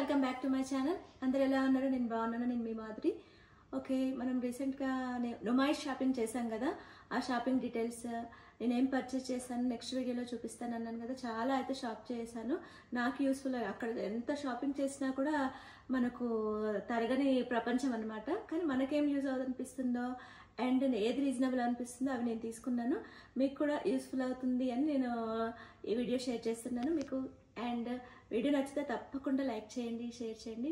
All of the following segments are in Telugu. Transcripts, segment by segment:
Welcome back to my channel. అందరు ఎలా ఉన్నారు? నేను బాగున్నాను. నేను మీ మాదిరి. ఓకే, మనం రీసెంట్గా నుమాయిష్ షాపింగ్ చేశాం కదా, ఆ షాపింగ్ డీటెయిల్స్ నేనేం పర్చేస్ చేశాను నెక్స్ట్ వీడియోలో చూపిస్తాను అన్నాను కదా. చాలా అయితే షాప్ చేశాను, నాకు యూస్ఫుల్. అక్కడ ఎంత షాపింగ్ చేసినా కూడా మనకు తరగని ప్రపంచం అనమాట. కానీ మనకేం యూజ్ అనిపిస్తుందో అండ్ ఏది రీజనబుల్ అనిపిస్తుందో అవి నేను తీసుకున్నాను. మీకు కూడా యూస్ఫుల్ అవుతుంది అని నేను ఈ వీడియో షేర్ చేస్తున్నాను మీకు. అండ్ వీడియో నచ్చితే తప్పకుండా లైక్ చేయండి, షేర్ చేయండి,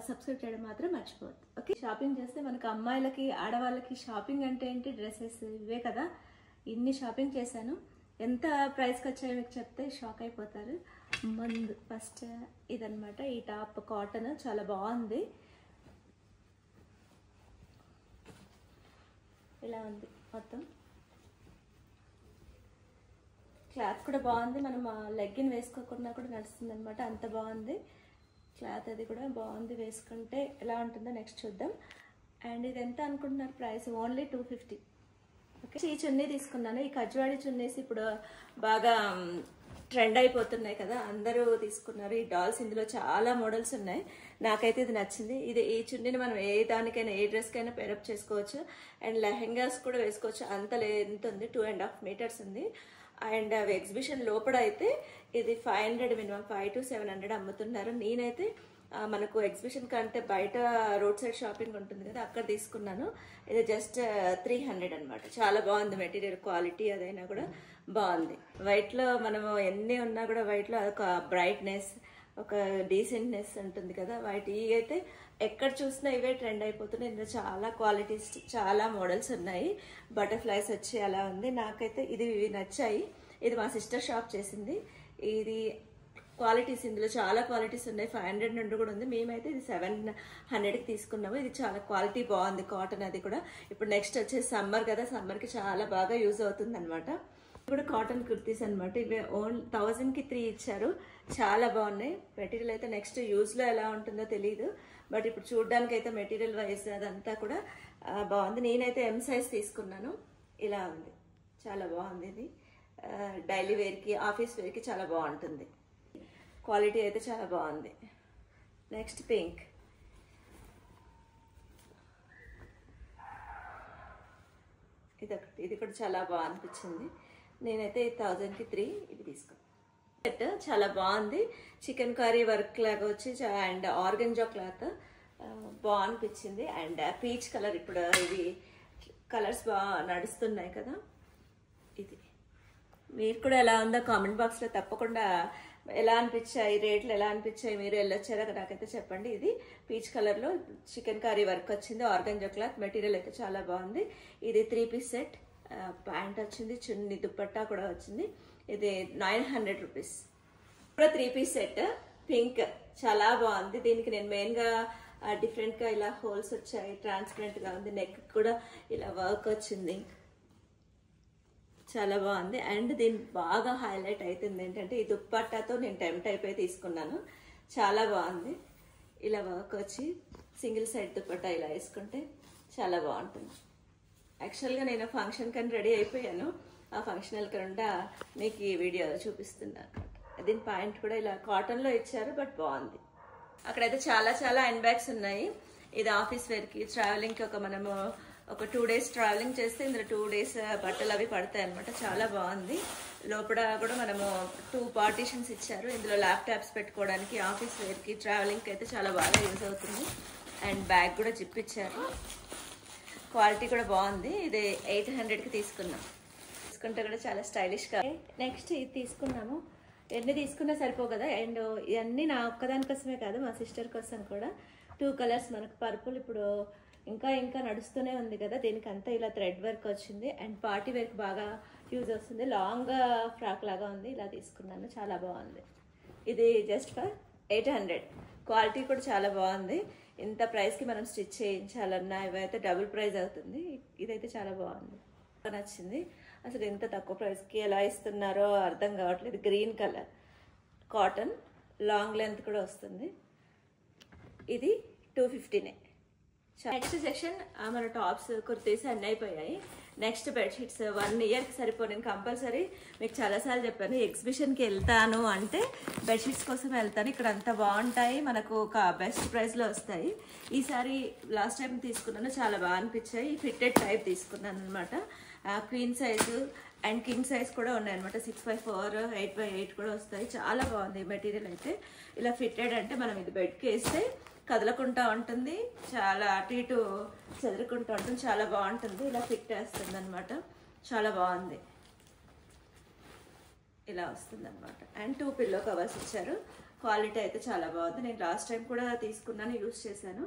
సబ్స్క్రైబ్ చేయడం మాత్రం మర్చిపోవద్దు. ఓకే, షాపింగ్ చేస్తే మనకు అమ్మాయిలకి ఆడవాళ్ళకి షాపింగ్ అంటే ఏంటి? డ్రెస్సెస్ ఇవే కదా. ఇన్ని షాపింగ్ చేశాను. ఎంత ప్రైస్కి వచ్చాయో మీకు చెప్తే షాక్ అయిపోతారు. ముందు ఫస్ట్ ఇదనమాట. ఈ టాప్ కాటన్ చాలా బాగుంది. ఇలా ఉంది మొత్తం. క్లాత్ కూడా బాగుంది. మనం లెగ్గిన్ వేసుకోకుండా కూడా నడుస్తుంది అనమాట, అంత బాగుంది క్లాత్. అది కూడా బాగుంది, వేసుకుంటే ఎలా ఉంటుందో నెక్స్ట్ చూద్దాం. అండ్ ఇది ఎంత అనుకుంటున్నారు ప్రైస్? ఓన్లీ 250. ఓకే, ఈ చున్నీ తీసుకున్నాను. ఈ కజ్వాడి చున్నీస్ ఇప్పుడు బాగా ట్రెండ్ అయిపోతున్నాయి కదా, అందరూ తీసుకున్నారు ఈ డాల్స్. ఇందులో చాలా మోడల్స్ ఉన్నాయి. నాకైతే ఇది నచ్చింది. ఈ చున్నీని మనం ఏ దానికైనా, ఏ డ్రెస్కైనా పేరప్ చేసుకోవచ్చు. అండ్ లెహెంగాస్ కూడా వేసుకోవచ్చు. అంత లెంత్ ఉంది, 2.5 meters ఉంది. అండ్ అవి ఎగ్జిబిషన్ లోపల అయితే ఇది 500, మినిమం 500 to 700 అమ్ముతున్నారు. నేనైతే మనకు ఎగ్జిబిషన్ కంటే బయట రోడ్ సైడ్ షాపింగ్ ఉంటుంది కదా, అక్కడ తీసుకున్నాను. ఇది జస్ట్ 300 అనమాట. చాలా బాగుంది మెటీరియల్, క్వాలిటీ అదైనా కూడా బాగుంది. వైట్లో మనము ఎన్ని ఉన్నా కూడా వైట్లో అదొక బ్రైట్నెస్, ఒక డీసెంట్నెస్ ఉంటుంది కదా. వాటి అయితే ఎక్కడ చూసినా ఇవే ట్రెండ్ అయిపోతున్నాయి. ఇందులో చాలా క్వాలిటీస్, చాలా మోడల్స్ ఉన్నాయి. బటర్ఫ్లైస్ వచ్చి అలా ఉంది. నాకైతే ఇవి నచ్చాయి. ఇది మా సిస్టర్ షాప్ చేసింది. ఇది క్వాలిటీస్, ఇందులో చాలా క్వాలిటీస్ ఉన్నాయి. 500 నుండి కూడా ఉంది. మేమైతే ఇది 700కి తీసుకున్నాము. ఇది చాలా క్వాలిటీ బాగుంది, కాటన్. అది కూడా ఇప్పుడు నెక్స్ట్ వచ్చేసి సమ్మర్ కదా, సమ్మర్కి చాలా బాగా యూజ్ అవుతుంది అనమాట. ఇప్పుడు కాటన్ కుర్తీస్ అనమాట. ఇవి 1000కి 3 ఇచ్చారు. చాలా బాగున్నాయి. మెటీరియల్ అయితే నెక్స్ట్ యూజ్లో ఎలా ఉంటుందో తెలియదు, బట్ ఇప్పుడు చూడడానికి అయితే మెటీరియల్ వైజ్ అదంతా కూడా బాగుంది. నేనైతే M సైజ్ తీసుకున్నాను. ఇలా ఉంది, చాలా బాగుంది. ఇది డైలీ వేర్కి, ఆఫీస్ వేర్కి చాలా బాగుంటుంది. క్వాలిటీ అయితే చాలా బాగుంది. Next pink. ఇది కూడా చాలా బాగా అనిపించింది. నేనైతే 1000కి 3 ఇవి తీసుకున్నాను. సెట్ చాలా బాగుంది. చికెన్ కర్రీ వర్క్ లాగా వచ్చి అండ్ ఆర్గంజా క్లాత్ బాగా అనిపించింది. అండ్ పీచ్ కలర్, ఇప్పుడు ఇవి కలర్స్ బాగా నడుస్తున్నాయి కదా. ఇది మీరు కూడా ఎలా ఉందో కామెంట్ బాక్స్లో తప్పకుండా ఎలా అనిపించాయి, రేట్లు ఎలా అనిపించాయి, మీరు వెళ్ళొచ్చారా నాకైతే చెప్పండి. ఇది పీచ్ కలర్లో చికెన్ కర్రీ వర్క్ వచ్చింది, ఆర్గంజా క్లాత్. మెటీరియల్ అయితే చాలా బాగుంది. ఇది 3 piece సెట్. ప్యాంట్ వచ్చింది, చున్నీ, దుప్పట్టా కూడా వచ్చింది. ఇది 900 రూపీస్. కూడా 3 piece సెట్. పింక్ చాలా బాగుంది. దీనికి నేను మెయిన్గా డిఫరెంట్గా ఇలా హోల్స్ వచ్చాయి, ట్రాన్స్పరెంట్గా ఉంది. నెక్ కూడా ఇలా వర్క్ వచ్చింది, చాలా బాగుంది. అండ్ దీనికి బాగా హైలైట్ అవుతుంది ఏంటంటే ఈ దుప్పట్టాతో నేను టెంప్ట్ అయిపోయి తీసుకున్నాను. చాలా బాగుంది. ఇలా వర్క్ వచ్చి సింగిల్ సైడ్ దుప్పట్టా ఇలా వేసుకుంటే చాలా బాగుంటుంది. యాక్చువల్గా నేను ఫంక్షన్ కని రెడీ అయిపోయాను. ఆ ఫంక్షన్ వెళ్ళకుండా మీకు ఈ వీడియో చూపిస్తున్నాను. దీని పాయింట్ కూడా ఇలా కాటన్లో ఇచ్చారు, బట్ బాగుంది. అక్కడైతే చాలా చాలా హ్యాండ్ బ్యాగ్స్ ఉన్నాయి. ఇది ఆఫీస్ వేర్కి, ట్రావెలింగ్కి. మనము ఒక 2 days ట్రావెలింగ్ చేస్తే ఇందులో 2 days బట్టలు అవి పడతాయి అనమాట. చాలా బాగుంది. లోపల కూడా మనము 2 partitions ఇచ్చారు. ఇందులో ల్యాప్టాప్స్ పెట్టుకోవడానికి, ఆఫీస్ వేర్కి, ట్రావెలింగ్కి అయితే చాలా బాగా యూజ్ అవుతుంది. అండ్ బ్యాగ్ కూడా జిప్ ఇచ్చారు. క్వాలిటీ కూడా బాగుంది. ఇది 800కి తీసుకున్నాం. తీసుకుంటే కూడా చాలా స్టైలిష్గా. నెక్స్ట్ ఇది తీసుకున్నాము. ఎన్ని తీసుకున్నా సరిపో కదా. అండ్ ఇవన్నీ నా ఒక్కదాని కోసమే కాదు, మా సిస్టర్ కోసం కూడా. 2 కలర్స్ మనకు పర్పుల్ ఇప్పుడు ఇంకా ఇంకా నడుస్తూనే ఉంది కదా. దీనికి అంతా ఇలా థ్రెడ్ వర్క్ వచ్చింది. అండ్ పార్టీ వేర్కి బాగా యూజ్ వస్తుంది. లాంగ్ ఫ్రాక్ లాగా ఉంది. ఇలా తీసుకున్నాను, చాలా బాగుంది. ఇది జస్ట్ ఫర్ 800. క్వాలిటీ కూడా చాలా బాగుంది. ఇంత ప్రైస్కి మనం స్టిచ్ చేయించాలన్నా ఇవైతే డబుల్ ప్రైస్ అవుతుంది. ఇదైతే చాలా బాగుంది, నచ్చింది. అసలు ఇంత తక్కువ ప్రైస్కి ఎలా ఇస్తున్నారో అర్థం కావట్లేదు. Green colour cotton, long length కూడా వస్తుంది. ఇది 250నే. నెక్స్ట్ సెక్షన్ మన టాప్స్, కుర్తీస్ అన్నీ అయిపోయాయి. నెక్స్ట్ బెడ్షీట్స్ 1 ఇయర్కి సరిపో. నేను కంపల్సరీ మీకు చాలాసార్లు చెప్పాను, ఎగ్జిబిషన్కి వెళ్తాను అంటే బెడ్షీట్స్ కోసం వెళ్తాను. ఇక్కడ అంత బాగుంటాయి, మనకు ఒక బెస్ట్ ప్రైస్లో వస్తాయి. ఈసారి లాస్ట్ టైం తీసుకున్నాను, చాలా బాగా అనిపించాయి. ఫిట్టెడ్ టైప్ తీసుకున్నాను అనమాట. Queen size and king size కూడా ఉన్నాయన్నమాట. 6x4, 8x8 కూడా వస్తాయి. చాలా బాగుంది మెటీరియల్ అయితే. ఇలా ఫిట్టెడ్ అంటే మనం ఇది బెడ్కి వేస్తే కదలకుంటా ఉంటుంది, చాలా అటు ఇటు చెదురుకుంటూ ఉంటుంది, చాలా బాగుంటుంది. ఇలా ఫిట్ వేస్తుంది అనమాట, చాలా బాగుంది. ఇలా వస్తుంది అనమాట. అండ్ 2 పిల్లో కవర్స్ ఇచ్చారు. క్వాలిటీ అయితే చాలా బాగుంది. నేను లాస్ట్ టైం కూడా తీసుకున్నాను, యూజ్ చేశాను.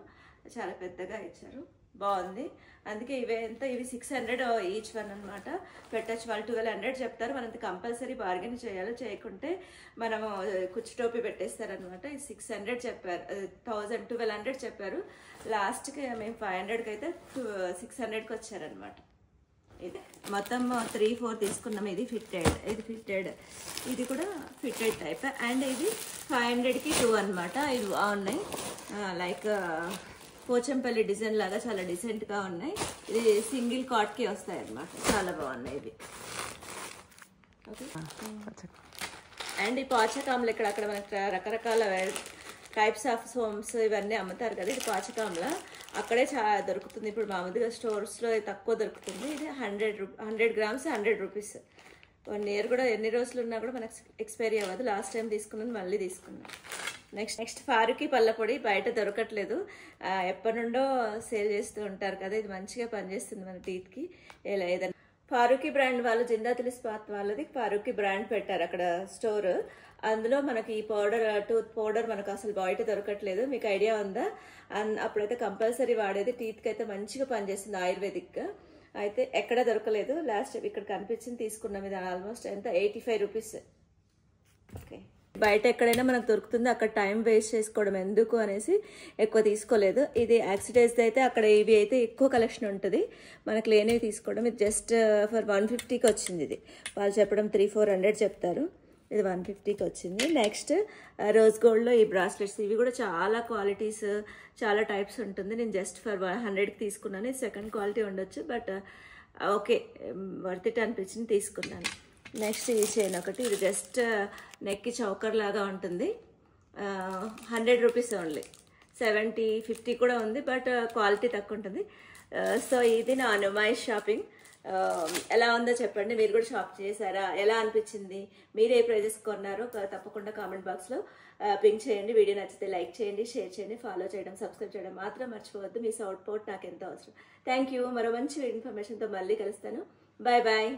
చాలా పెద్దగా ఇచ్చారు, బాగుంది. అందుకే ఇవి 600 ఈచ్ వన్ అనమాట. పెట్టచ్చు. వాళ్ళు 1200 చెప్తారు. మనం కంపల్సరీ బార్గెన్ చేయాలి, చేయకుంటే మనము కుచ్చు టోపీ పెట్టేస్తారనమాట. ఇది 600 చెప్పారు, 1200 చెప్పారు. లాస్ట్కి మేము 500కి అయితే 600కి వచ్చారనమాట. ఇది మొత్తం 3-4 తీసుకున్నాం. ఇది ఫిట్టెడ్, ఇది కూడా ఫిట్టెడ్ టైప్. అండ్ ఇది 500కి 2 అనమాట. ఇది బాగున్నాయి, లైక్ పోచంపల్లి డిజైన్ లాగా చాలా డీసెంట్గా ఉన్నాయి. ఇది సింగిల్ కాట్కి వస్తాయి అన్నమాట, చాలా బాగున్నాయి ఇవి. ఓకే. అండ్ ఈ పాచకాంలు ఇక్కడ అక్కడ మనకి రకరకాల టైప్స్ ఆఫ్ సోమ్స్ ఇవన్నీ అమ్ముతారు కదా. ఇది పాచకాంల అక్కడే చాలా దొరుకుతుంది. ఇప్పుడు మామూలుగా స్టోర్స్లో తక్కువ దొరుకుతుంది. ఇది 100 గ్రామ్స్ 100 రూపీస్. 1 ఇయర్ కూడా ఎన్ని రోజులు ఉన్నా కూడా మనకు ఎక్స్పైరీ అవ్వదు. లాస్ట్ టైం తీసుకున్నాను, మళ్ళీ తీసుకున్నాను. నెక్స్ట్ ఫారూకి పళ్ళ పొడి బయట దొరకట్లేదు, ఎప్పటి నుండో సేల్ చేస్తూ ఉంటారు కదా. ఇది మంచిగా పనిచేస్తుంది మన టీత్కి. ఏదైనా ఫారూకి బ్రాండ్ వాళ్ళు, జిందాల్ ఇస్పాత్ వాళ్ళది ఫారూకి బ్రాండ్ పెట్టారు అక్కడ స్టోర్. అందులో మనకి ఈ టూత్ పౌడర్ మనకు అసలు బయట దొరకట్లేదు. మీకు ఐడియా ఉందా? అప్పుడైతే కంపల్సరీ వాడేది. టీత్కి అయితే మంచిగా పనిచేస్తుంది, ఆయుర్వేదిక్గా. అయితే ఎక్కడ దొరకలేదు. లాస్ట్ ఇక్కడ కనిపించింది, తీసుకున్నాం. ఇది ఆల్మోస్ట్ ఎంత 85 రూపీస్. ఓకే. బయట ఎక్కడైనా మనకు దొరుకుతుంది, అక్కడ టైం వేస్ట్ చేసుకోవడం ఎందుకు అనేసి ఎక్కువ తీసుకోలేదు. ఇది యాక్సిడైజ్డ్ అయితే అక్కడ ఇవి అయితే ఎక్కువ కలెక్షన్ ఉంటుంది, మనకు లేనివి తీసుకోవడం. ఇది జస్ట్ ఫర్ 150కి వచ్చింది. ఇది వాళ్ళు చెప్పడం 300-400 చెప్తారు, ఇది 150కి వచ్చింది. నెక్స్ట్ రోజ్ గోల్డ్లో ఈ బ్రాస్లెట్స్, ఇవి కూడా చాలా క్వాలిటీస్, చాలా టైప్స్ ఉంటుంది. నేను జస్ట్ ఫర్ 100కి తీసుకున్నాను. ఇది సెకండ్ క్వాలిటీ ఉండొచ్చు, బట్ ఓకే, వర్త్ ఇట్ అనిపించింది, తీసుకున్నాను. నెక్స్ట్ ఈ చైన్ ఒకటి, ఇది జస్ట్ నెక్కి చౌకర్ లాగా ఉంటుంది. 100 రూపీస్ ఓన్లీ. 70-50 కూడా ఉంది, బట్ క్వాలిటీ తక్కువ ఉంటుంది. సో ఇది నా అనుమాయిష్ షాపింగ్. ఎలా ఉందో చెప్పండి, మీరు కూడా షాప్ చేశారా, ఎలా అనిపించింది, మీరు ఏ ప్రైజెస్ కొన్నారో తప్పకుండా కామెంట్ బాక్స్లో పింక్ చేయండి. వీడియో నచ్చితే లైక్ చేయండి, షేర్ చేయండి, ఫాలో చేయడం, సబ్స్క్రైబ్ చేయడం మాత్రం మర్చిపోవద్దు. మీ సపోర్ట్ నాకు ఎంతో అవసరం. Thank you. మరో మంచి ఇన్ఫర్మేషన్తో మళ్ళీ కలుస్తాను. Bye bye.